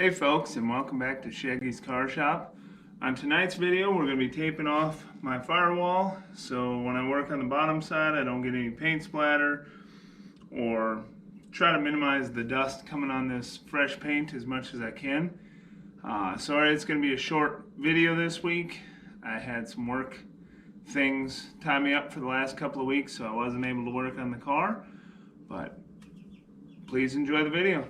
Hey folks, and welcome back to Shaggy's Car Shop. On tonight's video we're going to be taping off my firewall so when I work on the bottom side I don't get any paint splatter or try to minimize the dust coming on this fresh paint as much as I can. Sorry it's going to be a short video this week. I had some work things tie me up for the last couple of weeks so I wasn't able to work on the car, but please enjoy the video.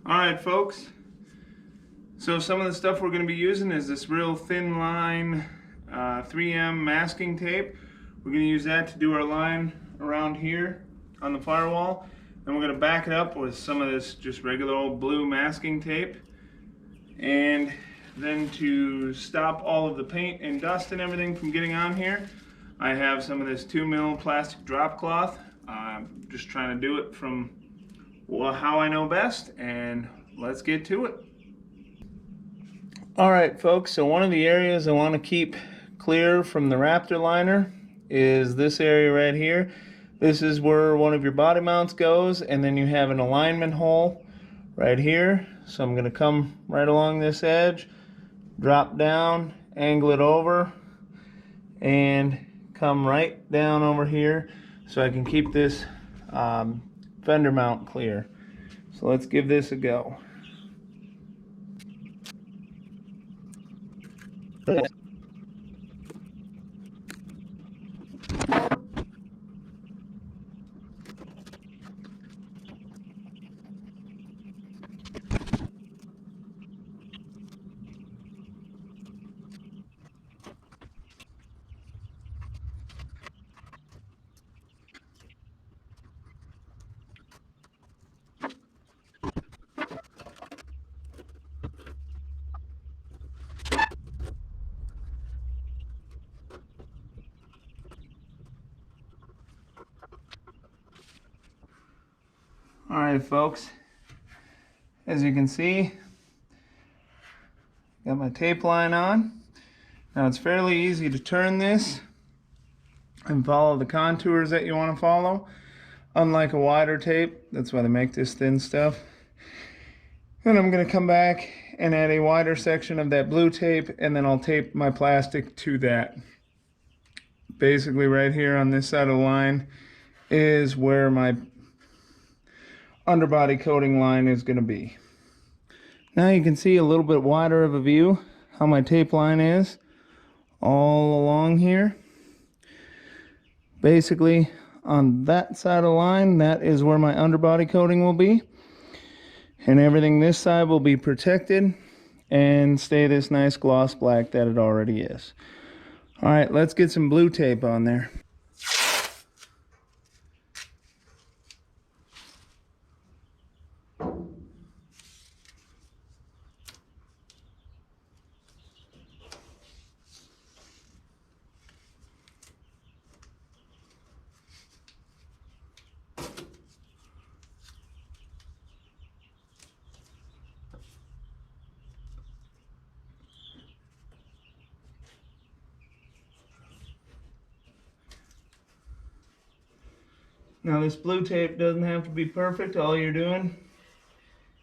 Alright folks, so some of the stuff we're going to be using is this real thin line 3M masking tape. We're going to use that to do our line around here on the firewall. Then we're going to back it up with some of this just regular old blue masking tape. And then to stop all of the paint and dust and everything from getting on here, I have some of this 2mm plastic drop cloth. I'm just trying to do it from how I know best, and let's get to it. Alright folks, so one of the areas I want to keep clear from the Raptor liner is this area right here. This is where one of your body mounts goes, and then you have an alignment hole right here. So I'm going to come right along this edge, drop down, angle it over, and come right down over here so I can keep this fender mount clear. So let's give this a go. Alright folks, as you can see, got my tape line on. Now it's fairly easy to turn this and follow the contours that you want to follow. Unlike a wider tape, that's why they make this thin stuff. Then I'm going to come back and add a wider section of that blue tape, and then I'll tape my plastic to that. Basically right here on this side of the line is where my underbody coating line is going to be. Now you can see a little bit wider of a view how my tape line is all along here. Basically on that side of the line, that is where my underbody coating will be, and everything this side will be protected and stay this nice gloss black that it already is. Alright, let's get some blue tape on there. Now this blue tape doesn't have to be perfect. All you're doing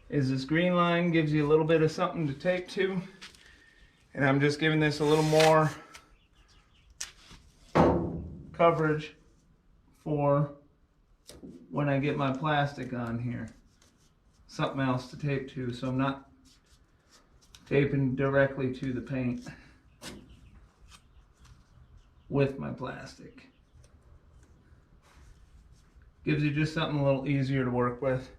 is this green line gives you a little bit of something to tape to, and I'm just giving this a little more coverage for when I get my plastic on here. Something else to tape to, so I'm not taping directly to the paint with my plastic. Gives you just something a little easier to work with.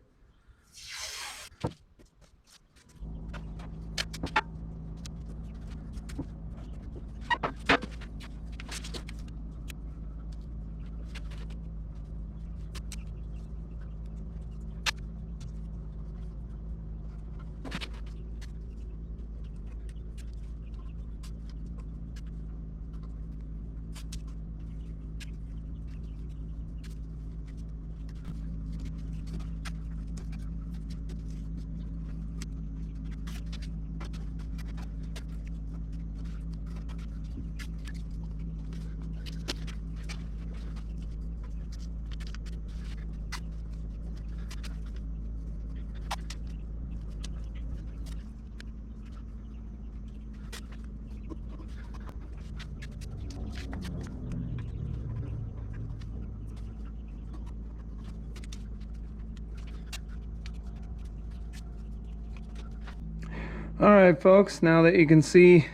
Alright folks, now that you can see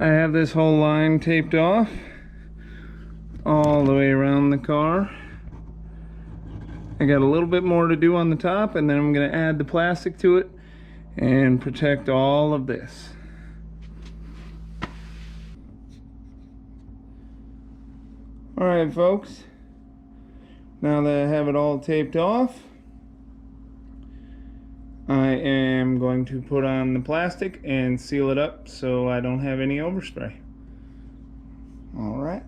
I have this whole line taped off all the way around the car. I got a little bit more to do on the top, and then I'm going to add the plastic to it and protect all of this. Alright folks, now that I have it all taped off, I am going to put on the plastic and seal it up so I don't have any overspray. Alright.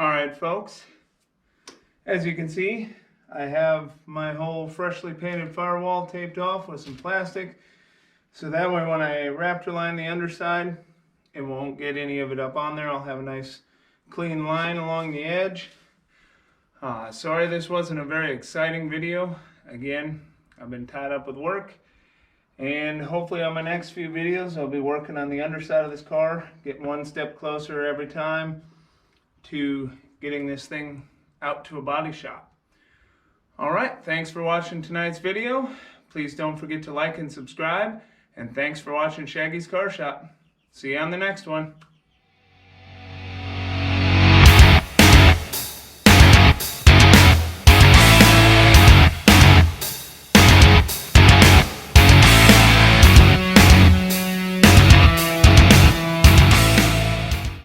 Alright folks, as you can see, I have my whole freshly painted firewall taped off with some plastic, so that way when I raptor line the underside, it won't get any of it up on there. I'll have a nice clean line along the edge. Sorry this wasn't a very exciting video. Again, I've been tied up with work, and hopefully on my next few videos I'll be working on the underside of this car, getting one step closer every time to getting this thing out to a body shop. Alright, thanks for watching tonight's video. Please don't forget to like and subscribe, and thanks for watching Shaggy's Car Shop. See you on the next one.